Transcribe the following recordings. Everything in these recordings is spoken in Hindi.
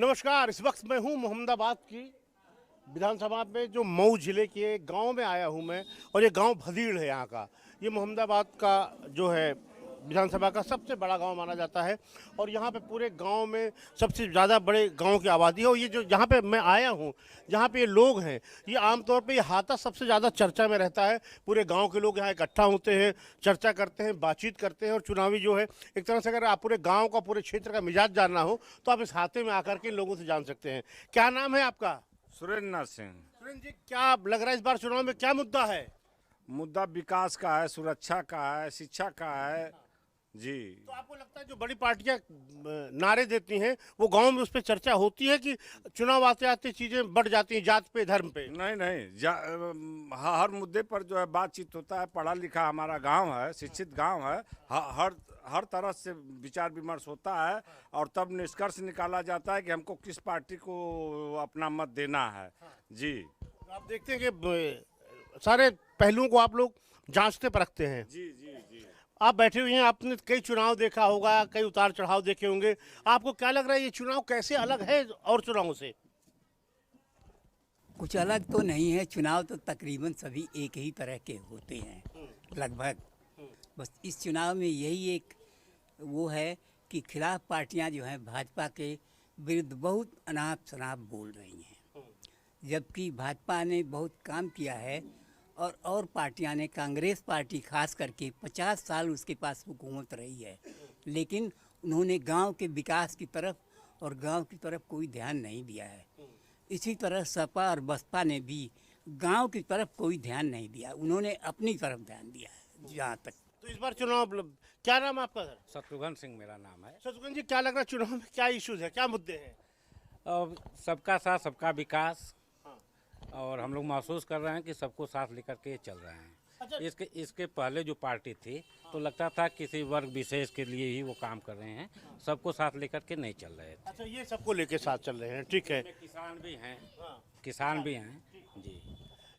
नमस्कार। इस वक्त मैं हूँ मोहम्मदाबाद की विधानसभा में, जो मऊ जिले के गांव में आया हूँ मैं। और ये गांव भदीड़ है यहाँ का। ये मोहम्मदाबाद का जो है विधानसभा का सबसे बड़ा गांव माना जाता है। और यहाँ पे पूरे गांव में सबसे ज़्यादा बड़े गांव की आबादी है। और ये जो जहाँ पे मैं आया हूँ, जहाँ पे ये लोग हैं, ये आमतौर पे ये हाथा सबसे ज़्यादा चर्चा में रहता है। पूरे गांव के लोग यहाँ इकट्ठा होते हैं, चर्चा करते हैं, बातचीत करते हैं। और चुनावी जो है, एक तरह से अगर आप पूरे गाँव का, पूरे क्षेत्र का मिजाज जानना हो तो आप इस हाथे में आकर के इन लोगों से जान सकते हैं। क्या नाम है आपका? सुरेंद्र सिंह। सुरेंद्र जी, क्या लग रहा है इस बार चुनाव में क्या मुद्दा है? मुद्दा विकास का है, सुरक्षा का है, शिक्षा का है जी। तो आपको लगता है जो बड़ी पार्टियां नारे देती हैं, वो गांव में उस पर चर्चा होती है कि चुनाव आते आते चीजें बढ़ जाती हैं जात पे, धर्म पे? नहीं नहीं, हर मुद्दे पर जो है बातचीत होता है। पढ़ा लिखा हमारा गांव है, शिक्षित गांव है। हर तरह से विचार विमर्श होता है और तब निष्कर्ष निकाला जाता है कि हमको किस पार्टी को अपना मत देना है जी। तो आप देखते हैं कि सारे पहलुओं को आप लोग जांचते परखते हैं। जी जी जी। आप बैठे हुए हैं, आपने कई चुनाव देखा होगा, कई उतार चढ़ाव देखे होंगे। आपको क्या लग रहा है ये चुनाव कैसे अलग है और चुनावों से? कुछ अलग तो नहीं है। चुनाव तो तकरीबन सभी एक ही तरह के होते हैं लगभग। बस इस चुनाव में यही एक वो है कि खिलाफ पार्टियां जो हैं भाजपा के विरुद्ध बहुत अनाप शनाप बोल रही हैं, जबकि भाजपा ने बहुत काम किया है। और पार्टियां ने, कांग्रेस पार्टी खास करके 50 साल उसके पास हुकूमत रही है, लेकिन उन्होंने गांव के विकास की तरफ और गांव की तरफ कोई ध्यान नहीं दिया है। इसी तरह सपा और बसपा ने भी गांव की तरफ कोई ध्यान नहीं दिया, उन्होंने अपनी तरफ ध्यान दिया है जहाँ तक। तो इस बार चुनाव, क्या नाम है आपका सर? शत्रुघ्न सिंह मेरा नाम है। शत्रुघ्न जी, क्या लग रहा है चुनाव में क्या इश्यूज है, क्या मुद्दे हैं? और सबका साथ सबका विकास, और हम लोग महसूस कर रहे हैं कि सबको साथ लेकर के चल रहे हैं। अच्छा। इसके पहले जो पार्टी थी तो लगता था किसी वर्ग विशेष के लिए ही वो काम कर रहे हैं, सबको साथ लेकर के नहीं चल रहे थे। अच्छा, ये सबको लेके साथ चल रहे हैं, ठीक है। किसान भी हैं, हाँ। किसान भी हैं जी।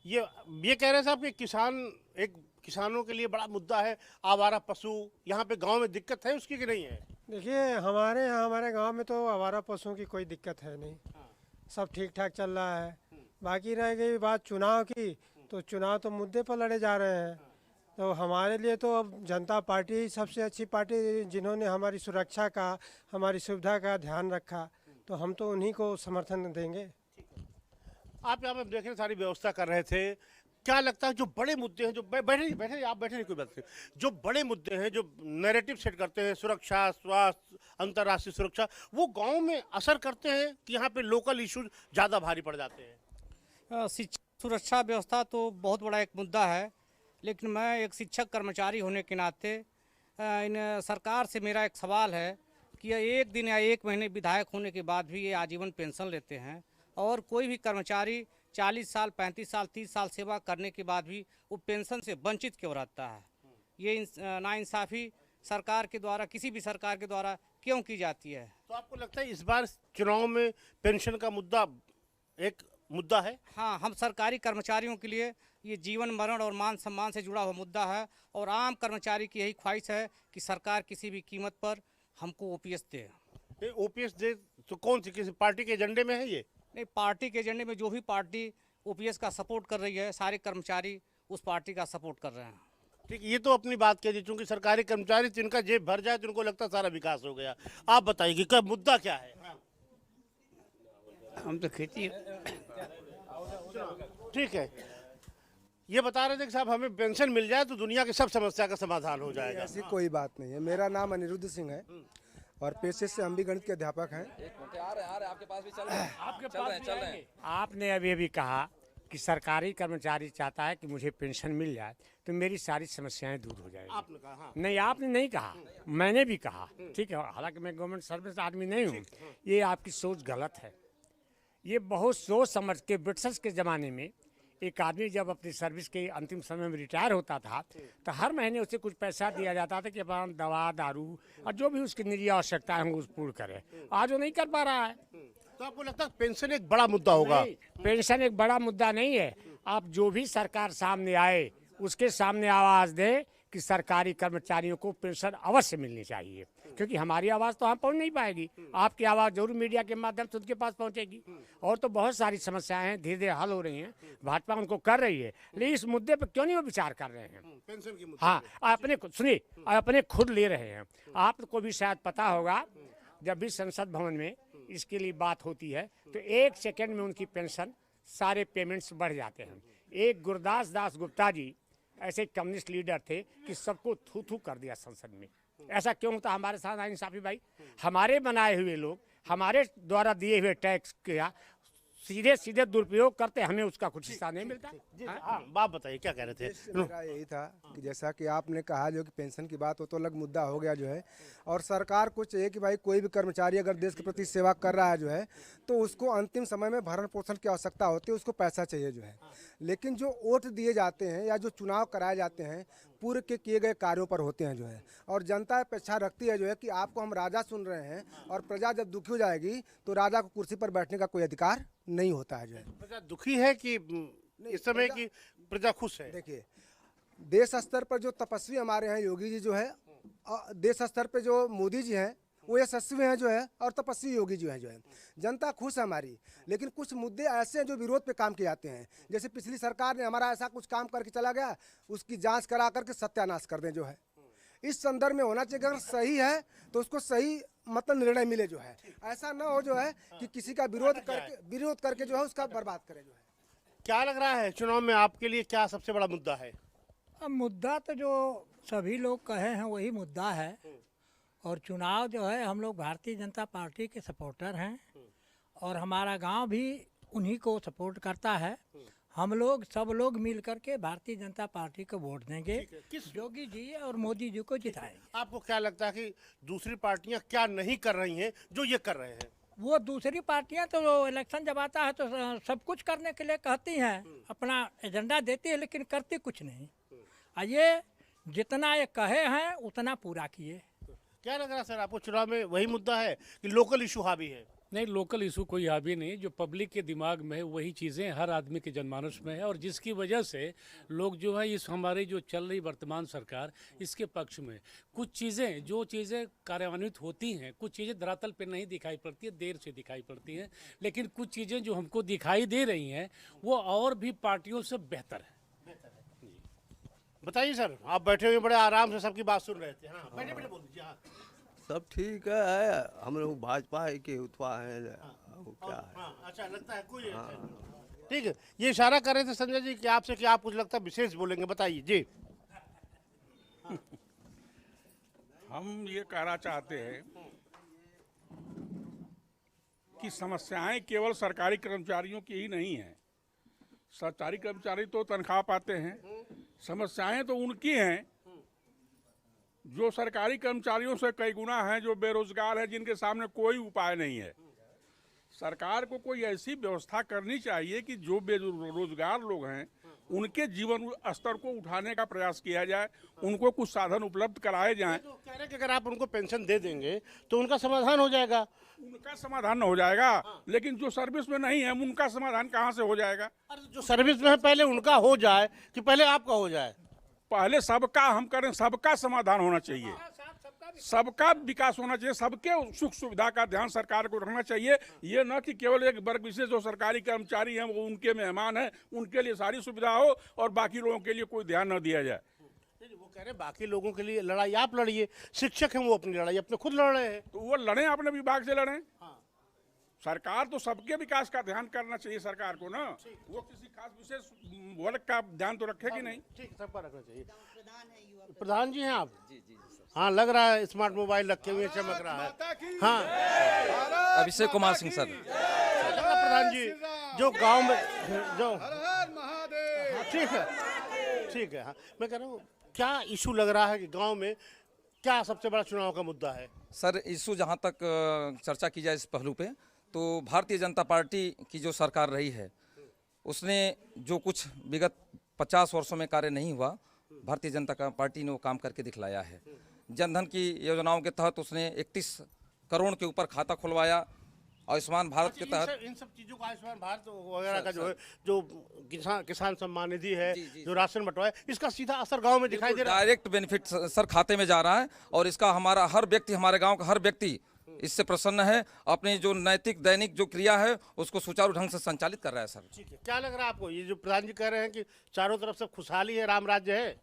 ये कह रहे साहब कि किसानों के लिए बड़ा मुद्दा है आवारा पशु। यहाँ पे गांव में दिक्कत है उसकी कि नहीं है? देखिए, हमारे यहाँ हमारे गांव में तो आवारा पशुओं की कोई दिक्कत है नहीं, सब ठीक ठाक चल रहा है। बाकी रह गई बात चुनाव की, तो चुनाव तो मुद्दे पर लड़े जा रहे हैं। तो हमारे लिए तो अब जनता पार्टी ही सबसे अच्छी पार्टी, जिन्होंने हमारी सुरक्षा का, हमारी सुविधा का ध्यान रखा, तो हम तो उन्हीं को समर्थन देंगे। आप यहाँ पे देख रहे, सारी व्यवस्था कर रहे थे। क्या लगता है जो बड़े मुद्दे हैं, जो बैठे आप बैठे नहीं, कोई बात नहीं, जो बड़े मुद्दे हैं, जो नैरेटिव सेट करते हैं, सुरक्षा, स्वास्थ्य, अंतर्राष्ट्रीय सुरक्षा, वो गांव में असर करते हैं कि यहाँ पे लोकल इश्यूज ज़्यादा भारी पड़ जाते हैं? शिक्षा सुरक्षा व्यवस्था तो बहुत बड़ा एक मुद्दा है, लेकिन मैं एक शिक्षक कर्मचारी होने के नाते इन सरकार से मेरा एक सवाल है कि ये एक दिन या एक महीने विधायक होने के बाद भी ये आजीवन पेंशन लेते हैं, और कोई भी कर्मचारी 40 साल, 35 साल, 30 साल सेवा करने के बाद भी वो पेंशन से वंचित क्यों रहता है? ये नाइंसाफ़ी सरकार के द्वारा, किसी भी सरकार के द्वारा क्यों की जाती है? तो आपको लगता है इस बार चुनाव में पेंशन का मुद्दा एक मुद्दा है? हाँ, हम सरकारी कर्मचारियों के लिए ये जीवन मरण और मान सम्मान से जुड़ा हुआ मुद्दा है, और आम कर्मचारी की यही ख्वाहिश है कि सरकार किसी भी कीमत पर हमको ओपीएस दे। ओपीएस दे तो कौन सी, किसी पार्टी के एजेंडे में है ये? नहीं, पार्टी के एजेंडे में जो भी पार्टी ओपीएस का सपोर्ट कर रही है, सारे कर्मचारी उस पार्टी का सपोर्ट कर रहे हैं। ठीक, ये तो अपनी बात कह दी, चूंकि सरकारी कर्मचारी जिनका जेब भर जाए तो उनको लगता है सारा विकास हो गया। आप बताइए कि कब मुद्दा क्या है? हम तो खेती ठीक है, ये बता रहे थे कि साहब हमें पेंशन मिल जाए तो दुनिया की सब समस्या का समाधान हो जाएगा। ऐसी कोई बात नहीं है। मेरा नाम अनिरुद्ध सिंह है और पेशे से हम भी गणित के अध्यापक हैं। आपके पास भी चल रहे हैं। आपने अभी अभी कहा कि सरकारी कर्मचारी चाहता है कि मुझे पेंशन मिल जाए तो मेरी सारी समस्याएं दूर हो जाएगी। आपने कहा? हाँ। नहीं, आपने नहीं कहा, मैंने भी कहा, ठीक है। हालांकि मैं गवर्नमेंट सर्विस आदमी नहीं हूँ। ये आपकी सोच गलत है। ये बहुत सोच समझ के ब्रिटिश के ज़माने में एक आदमी जब अपनी सर्विस के अंतिम समय में रिटायर होता था तो हर महीने उसे कुछ पैसा दिया जाता था कि अपना दवा, दारू और जो भी उसकी निजी आवश्यकताएं हैं वो पूर्ण करे। आज वो नहीं कर पा रहा है। तो आपको लगता है पेंशन एक बड़ा मुद्दा होगा? पेंशन एक बड़ा मुद्दा नहीं है। आप जो भी सरकार सामने आए उसके सामने आवाज़ दे कि सरकारी कर्मचारियों को पेंशन अवश्य मिलनी चाहिए, क्योंकि हमारी आवाज़ तो हम पहुंच नहीं पाएगी, आपकी आवाज़ जरूर मीडिया के माध्यम से उनके पास पहुंचेगी। और तो बहुत सारी समस्याएं हैं, धीरे धीरे हल हो रही हैं, भाजपा उनको कर रही है, लेकिन इस मुद्दे पर क्यों नहीं वो विचार कर रहे हैं? पेंशन की मुद्दे हाँ, अपने सुनिए, अपने खुद ले रहे हैं। आपको भी शायद पता होगा, जब भी संसद भवन में इसके लिए बात होती है तो 1 सेकंड में उनकी पेंशन सारे पेमेंट्स बढ़ जाते हैं। एक गुरदास दास गुप्ता जी ऐसे कम्युनिस्ट लीडर थे कि सबको थू थू कर दिया संसद में। ऐसा क्यों होता हमारे साथ नाइंसाफी भाई? हमारे बनाए हुए लोग, हमारे द्वारा दिए हुए टैक्स का सीधे सीधे दुरुपयोग करते, हमें उसका कुछ हिस्सा नहीं मिलता। हाँ, बात बताइए क्या कह रहे थे? मेरा यही था कि जैसा कि आपने कहा जो कि पेंशन की बात हो तो अलग मुद्दा हो गया जो है, और सरकार को चाहिए कि भाई कोई भी कर्मचारी अगर देश के प्रति सेवा कर रहा है जो है तो उसको अंतिम समय में भरण पोषण की आवश्यकता होती है, उसको पैसा चाहिए जो है। लेकिन जो वोट दिए जाते हैं या जो चुनाव कराए जाते हैं पूर्व के किए गए कार्यों पर होते हैं जो है, और जनता अपेक्षा रखती है जो है कि आपको हम राजा सुन रहे हैं, और प्रजा जब दुखी हो जाएगी तो राजा को कुर्सी पर बैठने का कोई अधिकार नहीं होता है जो है। प्रजा दुखी है कि इस समय की प्रजा खुश है? देखिए, देश स्तर पर जो तपस्वी हमारे हैं योगी जी जो है, देश स्तर पे जो मोदी जी हैं वो यशस्वी हैं जो है, और तपस्वी योगी जी हैं जो है। जनता खुश है हमारी, लेकिन कुछ मुद्दे ऐसे हैं जो विरोध पे काम किए जाते हैं। जैसे पिछली सरकार ने हमारा ऐसा कुछ काम करके चला गया, उसकी जांच करा करके सत्यानाश कर दें जो है। इस संदर्भ में होना चाहिए, अगर सही है तो उसको सही मतलब निर्णय मिले जो है। ऐसा ना हो जो है कि किसी का विरोध करके जो है उसका बर्बाद करे जो है। क्या लग रहा है चुनाव में आपके लिए क्या सबसे बड़ा मुद्दा है? अब मुद्दा तो जो सभी लोग कहे हैं वही मुद्दा है, और चुनाव जो है हम लोग भारतीय जनता पार्टी के सपोर्टर हैं, और हमारा गांव भी उन्हीं को सपोर्ट करता है। हम लोग सब लोग मिल करके भारतीय जनता पार्टी को वोट देंगे, योगी जी और मोदी जी को जिताएंगे। आपको क्या लगता है कि दूसरी पार्टियां क्या नहीं कर रही हैं जो ये कर रहे हैं? वो दूसरी पार्टियां तो इलेक्शन जब आता है तो सब कुछ करने के लिए कहती हैं, अपना एजेंडा देती है, लेकिन करती कुछ नहीं। और ये जितना ये कहे हैं उतना पूरा किए। क्या लग रहा है सर आपको, चुनाव में वही मुद्दा है कि लोकल इशू हावी है? नहीं, लोकल इशू कोई हावी नहीं, जो पब्लिक के दिमाग में है वही चीज़ें हर आदमी के जनमानस में है, और जिसकी वजह से लोग जो है इस हमारी जो चल रही वर्तमान सरकार इसके पक्ष में कुछ चीज़ें जो चीज़ें कार्यान्वित होती हैं, कुछ चीज़ें धरातल पे नहीं दिखाई पड़ती है, देर से दिखाई पड़ती हैं, लेकिन कुछ चीज़ें जो हमको दिखाई दे रही हैं वो और भी पार्टियों से बेहतर है। बताइए सर, आप बैठे हुए बड़े आराम से सबकी बात सुन रहे थे। हाँ, बैठे बैठे बोल दीजिए। हाँ, सब ठीक है, हम लोग भाजपा के उत्पा है। वो क्या है? हाँ, अच्छा लगता है कोई ठीक है। ये इशारा कर रहे थे संजय जी कि आपसे कि आप कुछ लगता है विशेष बोलेंगे, बताइए जी। हम ये कहना चाहते हैं कि समस्याएं केवल सरकारी कर्मचारियों की ही नहीं है। सरकारी कर्मचारी तो तनख्वाह पाते हैं, समस्याएं तो उनकी हैं जो सरकारी कर्मचारियों से कई गुना हैं, जो बेरोजगार हैं, जिनके सामने कोई उपाय नहीं है। सरकार को कोई ऐसी व्यवस्था करनी चाहिए कि जो बेरोजगार लोग हैं उनके जीवन स्तर को उठाने का प्रयास किया जाए, उनको कुछ साधन उपलब्ध कराए जाएं। तो कह रहे हैं कि अगर आप उनको पेंशन दे देंगे तो उनका समाधान हो जाएगा। उनका समाधान न हो जाएगा, लेकिन जो सर्विस में नहीं है उनका समाधान कहाँ से हो जाएगा? अरे जो सर्विस में है पहले उनका हो जाए कि पहले आपका हो जाए? पहले सबका हम करें, सबका समाधान होना चाहिए, सबका विकास होना चाहिए, सबके सुख सुविधा का ध्यान सरकार को रखना चाहिए। ये न कि केवल एक वर्ग विशेष जो सरकारी कर्मचारी हैं वो उनके मेहमान हैं, उनके लिए सारी सुविधा हो और बाकी लोगों के लिए कोई ध्यान न दिया जाए। वो कह रहे हैं बाकी लोगों के लिए लड़ाई आप लड़िए, शिक्षक हैं वो अपनी लड़ाई अपने खुद लड़ रहे हैं। तो वो लड़ें, अपने विभाग से लड़ें। सरकार तो सबके विकास का ध्यान करना चाहिए सरकार को ना, वो किसी खास विशेष वर्ग का ध्यान तो रखेगी नहीं। ठीक, सबका रखना चाहिए। प्रधान जी हैं आप? हाँ, लग रहा है स्मार्ट मोबाइल रखे हुए चमक रहा है। हाँ, अभिषेक कुमार सिंह सर। प्रधान जी जो गांव में जो ठीक है, ठीक है। हाँ, मैं कह रहा हूँ क्या इशू लग रहा है कि गांव में क्या सबसे बड़ा चुनाव का मुद्दा है? सर इशू जहाँ तक चर्चा की जाए इस पहलू पे, तो भारतीय जनता पार्टी की जो सरकार रही है उसने जो कुछ विगत 50 वर्षों में कार्य नहीं हुआ, भारतीय जनता पार्टी ने वो काम करके दिखलाया है। जनधन की योजनाओं के तहत उसने 31 करोड़ के ऊपर खाता खुलवाया, आयुष्मान भारत के तहत इन सब चीजों का आयुष्मान भारत वगैरह का जो है, जो किसान सम्मान निधि है, जो राशन बंटवारा है, इसका सीधा असर गांव में दिखाई दे रहा है। डायरेक्ट बेनिफिट सर खाते में जा रहा है और इसका हमारा हर व्यक्ति, हमारे गांव का हर व्यक्ति इससे प्रसन्न है। अपनी जो नैतिक दैनिक जो क्रिया है उसको सुचारू ढंग से संचालित कर रहा है सर। ठीक है, क्या लग रहा है आपको, ये जो प्रधान जी कह रहे हैं कि चारों तरफ से खुशहाली है, राम राज्य है?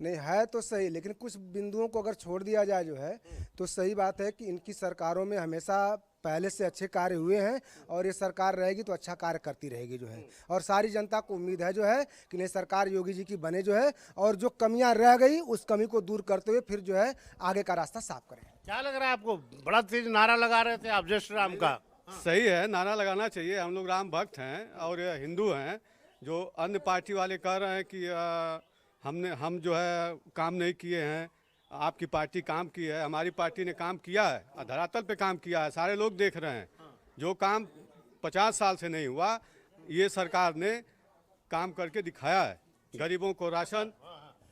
नहीं है तो सही, लेकिन कुछ बिंदुओं को अगर छोड़ दिया जाए जो है तो सही बात है कि इनकी सरकारों में हमेशा पहले से अच्छे कार्य हुए हैं और ये सरकार रहेगी तो अच्छा कार्य करती रहेगी जो है। और सारी जनता को उम्मीद है जो है कि नई सरकार योगी जी की बने जो है, और जो कमियां रह गई उस कमी को दूर करते हुए फिर जो है आगे का रास्ता साफ करें। क्या लग रहा है आपको? बड़ा तेज नारा लगा रहे थे आप जय श्री राम का। सही है, नारा लगाना चाहिए। हम लोग राम भक्त हैं और हिंदू हैं। जो अन्य पार्टी वाले कह रहे हैं कि हम जो है काम नहीं किए हैं, आपकी पार्टी काम की है, हमारी पार्टी ने काम किया है, धरातल पे काम किया है, सारे लोग देख रहे हैं। जो काम 50 साल से नहीं हुआ, ये सरकार ने काम करके दिखाया है। गरीबों को राशन,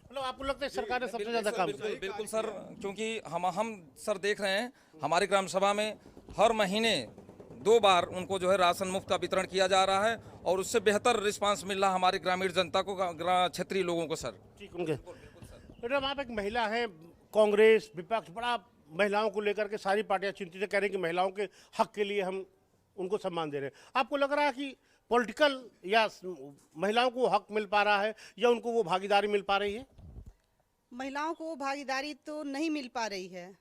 मतलब आपको लगता है सरकार ने सबसे ज्यादा काम किया? बिल्कुल सर, क्योंकि हम सर देख रहे हैं हमारी ग्राम सभा में हर महीने 2 बार उनको जो है राशन मुफ्त का वितरण किया जा रहा है और उससे बेहतर रिस्पांस मिल रहा है हमारी ग्रामीण जनता को, क्षेत्रीय लोगों को सर। ठीक, उनके मैडम आप एक महिला हैं, कांग्रेस विपक्ष बड़ा महिलाओं को लेकर के सारी पार्टियां चिंतित है, कह रही हैं कि महिलाओं के हक के लिए हम उनको सम्मान दे रहे हैं। आपको लग रहा है कि पॉलिटिकल या महिलाओं को हक मिल पा रहा है या उनको वो भागीदारी मिल पा रही है? महिलाओं को भागीदारी तो नहीं मिल पा रही है।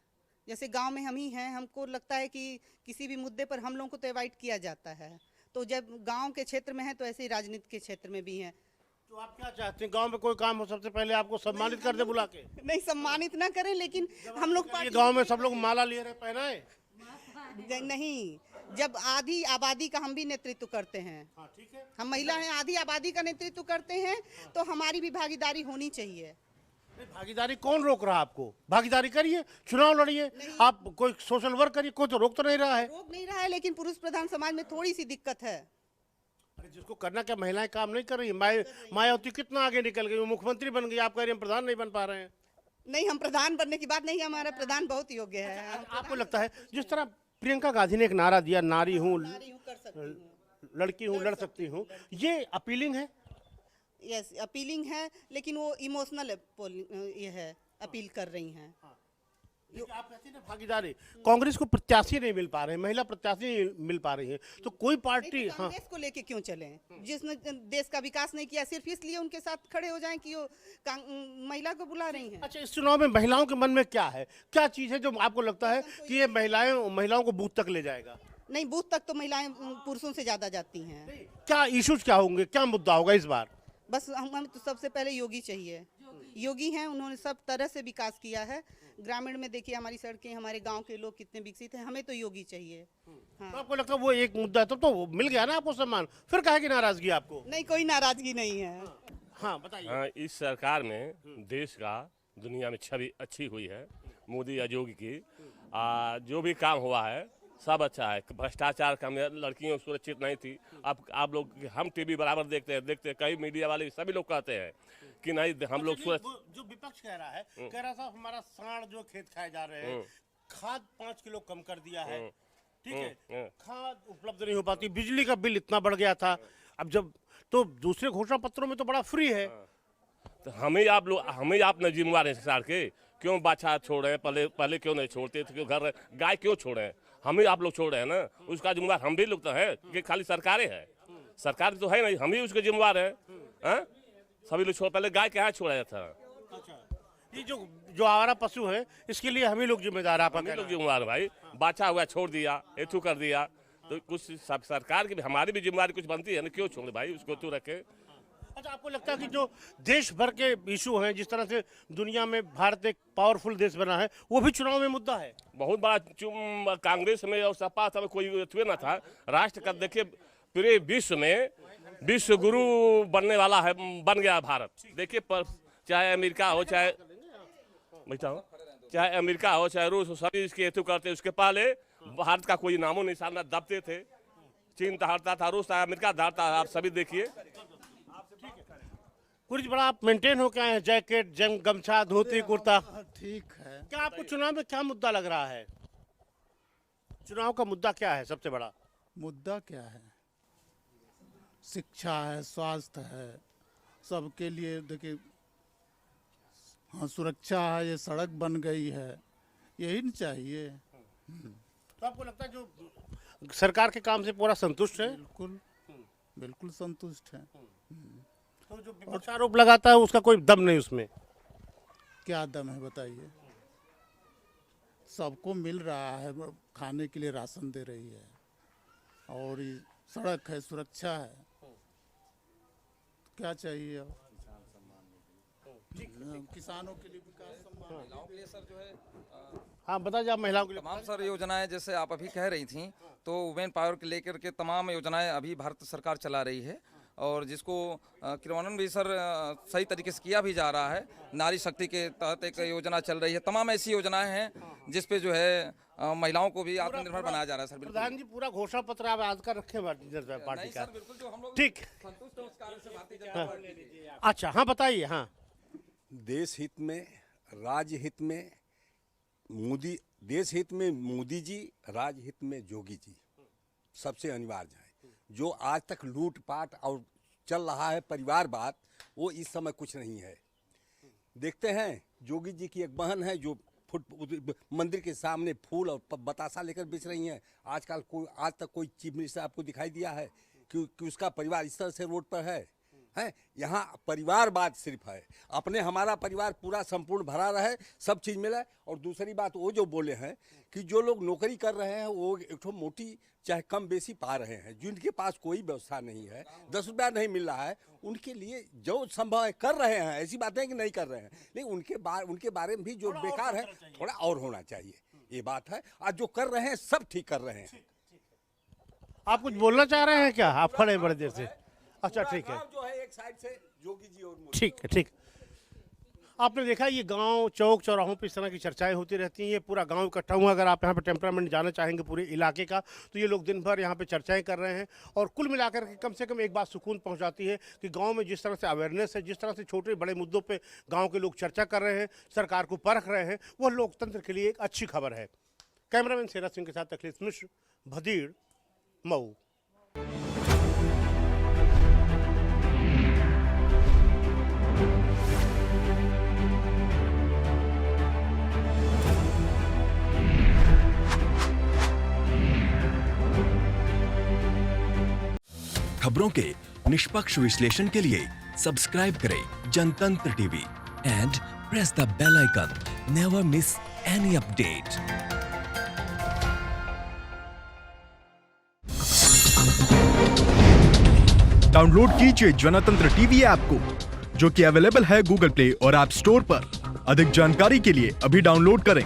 जैसे गांव में हम ही हैं, हमको लगता है कि किसी भी मुद्दे पर हम लोगों को तो अवॉइड किया जाता है। तो जब गांव के क्षेत्र में है तो ऐसे ही राजनीति के क्षेत्र में भी हैं। तो आप क्या चाहते हैं, गांव में कोई काम हो सबसे पहले आपको सम्मानित कर दे बुला के? नहीं, सम्मानित ना करें, लेकिन हम लोग गांव में सब लोग माला लिए रहे पहनाए? नहीं, जब आधी आबादी का हम भी नेतृत्व करते हैं, ठीक है, हम महिला हैं, आधी आबादी का नेतृत्व करते हैं, तो हमारी भी भागीदारी होनी चाहिए। भागीदारी कौन रोक रहा है आपको? भागीदारी करिए, चुनाव लड़िए, आप कोई सोशल वर्क करिए, कोई तो रोक तो नहीं रहा है। रोक नहीं रहा है, लेकिन पुरुष प्रधान समाज में थोड़ी सी दिक्कत है। अरे जिसको करना, क्या महिलाएं काम नहीं कर रही? मायावती कितना आगे निकल गई, वो मुख्यमंत्री बन गई, आप कह रहे हैं प्रधान नहीं बन पा रहे हैं। नहीं, हम प्रधान बनने की बात नहीं है, हमारा प्रधान बहुत योग्य है। आपको लगता है जिस तरह प्रियंका गांधी ने एक नारा दिया, नारी हूँ, लड़की हूँ, लड़ सकती हूँ, ये अपीलिंग है? यस, अपीलिंग है, लेकिन वो इमोशनल ये है, अपील कर रही हैं। आप कहते हैं ना भागीदारी, कांग्रेस को प्रत्याशी नहीं मिल पा रहे हैं, महिला प्रत्याशी नहीं मिल पा रही है, तो कोई पार्टी कांग्रेस को लेके क्यों चले? जिसने देश का विकास नहीं किया, सिर्फ इसलिए उनके साथ खड़े हो जाएं कि वो महिला को बुला रही हैं। अच्छा, इस चुनाव में महिलाओं के मन में क्या है, क्या चीज है जो आपको लगता है कि ये महिलाओं को बूथ तक ले जाएगा? नहीं, बूथ तक तो महिलाएं पुरुषों से ज्यादा जाती हैं। क्या इश्यूज क्या होंगे, क्या मुद्दा होगा इस बार? बस हमें तो सबसे पहले योगी चाहिए। योगी हैं, उन्होंने सब तरह से विकास किया है। ग्रामीण में देखिए हमारी सड़कें, हमारे गांव के लोग कितने विकसित हैं, हमें तो योगी चाहिए। हाँ। तो आपको लगता है वो एक मुद्दा है, तो वो मिल गया ना आपको सम्मान, फिर काहे की नाराजगी आपको? नहीं, कोई नाराजगी नहीं है। हाँ बताइए। हाँ, इस सरकार में देश का दुनिया में छवि अच्छी हुई है, मोदी या योगी की। जो भी काम हुआ है सब अच्छा है। भ्रष्टाचार कम है, लड़कियां सुरक्षित नहीं थी। अब आप लोग, हम टीवी बराबर देखते हैं, कई मीडिया वाले सभी लोग कहते हैं कि नहीं हम लोग जो विपक्ष कह रहा है, कह रहा था हमारा सांड जो खेत खाए जा रहे हैं, खाद 5 किलो कम कर दिया है, ठीक है, खाद उपलब्ध नहीं हो पाती, बिजली का बिल इतना बढ़ गया था। अब जब तो दूसरे घोषणा पत्रों में तो बड़ा फ्री है, तो हमें आप न जिम्मेवार हैं सरकार के। क्यों बाछा छोड़ रहे हैं, पहले क्यों नहीं छोड़ते थे? क्यों घर गाय क्यों छोड़ रहे हैं? हमें आप लोग छोड़ रहे हैं ना, उसका जिम्मेवार हम भी लोग तो है कि खाली सरकारें है? सरकार तो है नहीं, हम ही उसके जिम्मेवार है। सभी लोग छोड़, पहले गाय के यहाँ छोड़ा था। ये जो आवारा पशु है, इसके लिए हम ही लोग जिम्मेदार है, हम ही लोग जिम्मेवार है भाई। बाछा हुआ छोड़ दिया, एथू कर दिया, तो कुछ सरकार की हमारी भी जिम्मेवारी कुछ बनती है ना, क्यों छोड़ भाई उसको तू रखे। अच्छा, आपको लगता है कि जो देश भर के इशू हैं, जिस तरह से दुनिया में भारत एक पावरफुल देश बना है, वो भी चुनाव में मुद्दा है? बहुत बड़ा कांग्रेस में और सपा में कोई न था। राष्ट्र का देखिए, पूरे विश्व में विश्व गुरु बनने वाला है, बन गया भारत। देखिए, चाहे अमेरिका हो, चाहे अमेरिका हो, चाहे रूस हो, सभी इसके हेतु करते। उसके पहले भारत का कोई नामो निशान दबते थे। चीन हारता था, रूस था, अमेरिका हारता था। आप सभी देखिए, कुछ बड़ा आप मेंटेन हो क्या है, जैकेट, गमछा, धोती, कुर्ता, ठीक है। क्या आपको चुनाव में क्या मुद्दा लग रहा है? चुनाव का मुद्दा क्या है सबसे बड़ा? मुद्दा क्या है? शिक्षा है, स्वास्थ्य है, सबके लिए देखिए, हाँ सुरक्षा है, ये सड़क बन गई है, यही न चाहिए। तो आपको लगता है जो सरकार के काम से पूरा संतुष्ट है? बिल्कुल बिल्कुल संतुष्ट है। तो जो विपक्ष आरोप लगाता है उसका कोई दम नहीं उसमें? क्या दम है बताइए? सबको मिल रहा है, खाने के लिए राशन दे रही है, और ये सड़क है, सुरक्षा है, क्या चाहिए अब? किसानों के लिए विकास सम्मान, महिलाओं के लिए सर जो है हाँ बता जाए आप महिलाओं के लिए तमाम सर योजनाएं जैसे आप अभी कह रही थी, तो वुमेन पावर के लेकर के तमाम योजनाएं अभी भारत सरकार चला रही है, और जिसको क्रियान्वयन भी सर सही तरीके से किया भी जा रहा है। नारी शक्ति के तहत एक योजना चल रही है, तमाम ऐसी योजनाएं हैं जिस पे जो है महिलाओं को भी आत्मनिर्भर बनाया जा रहा है सर। बिल्कुल प्रधान जी, पूरा घोषणा पत्र आप आज का रखे भारतीय जनता पार्टी का? बिल्कुल, जो हम लोग ठीक, संतुष्ट हैं उस कार्य से भारतीय जनता पार्टी। अच्छा हाँ बताइए। हाँ, देश हित में, राज्य हित में मोदी, देश हित में मोदी जी, राज्य हित में योगी जी सबसे अनिवार्य है। जो आज तक लूटपाट और चल रहा है परिवारवाद, वो इस समय कुछ नहीं है। देखते हैं योगी जी की एक बहन है जो मंदिर के सामने फूल और बतासा लेकर बेच रही हैं। आजकल कोई, आज तक कोई चीफ मिनिस्टर आपको दिखाई दिया है कि उसका परिवार इस तरह से रोड पर है? यहाँ परिवारवाद सिर्फ है, अपने हमारा परिवार पूरा संपूर्ण भरा रहे, सब चीज़ मिले। और दूसरी बात वो जो बोले हैं कि जो लोग नौकरी कर रहे हैं वो एक ठो मोटी चाहे कम बेसी पा रहे हैं, जिनके पास कोई व्यवस्था नहीं है, 10 रुपया नहीं मिल रहा है, उनके लिए जो संभव है कर रहे हैं। ऐसी बात है कि नहीं कर रहे हैं, लेकिन उनके बारे में भी जो बेकार है थोड़ा और होना चाहिए, ये बात है। आज जो कर रहे हैं सब ठीक कर रहे हैं। आप कुछ बोलना चाह रहे हैं क्या? आप खड़े हैं बड़े देर से। अच्छा ठीक है, जो है एक साइड से योगी जी और ठीक है, ठीक। आपने देखा ये गांव चौक चौराहों पे इस तरह की चर्चाएं होती रहती हैं। ये पूरा गांव इकट्ठा हुआ। अगर आप यहाँ पे टेम्परामेंट जानना चाहेंगे पूरे इलाके का, तो ये लोग दिन भर यहाँ पे चर्चाएं कर रहे हैं। और कुल मिलाकर के कम से कम एक बात सुकून पहुँचाती है कि गांव में जिस तरह से अवेयरनेस है, जिस तरह से छोटे बड़े मुद्दों पर गाँव के लोग चर्चा कर रहे हैं, सरकार को परख रहे हैं, वह लोकतंत्र के लिए एक अच्छी खबर है। कैमरामैन सेरा सिंह के साथ अखिलेश मिश्र, भदीड़, मऊ। खबरों के निष्पक्ष विश्लेषण के लिए सब्सक्राइब करें Jantantra TV and press the bell icon. Never miss any update. Download कीजिए जनतंत्र टीवी ऐप को, जो कि अवेलेबल है गूगल प्ले और ऐप स्टोर पर। अधिक जानकारी के लिए अभी डाउनलोड करें।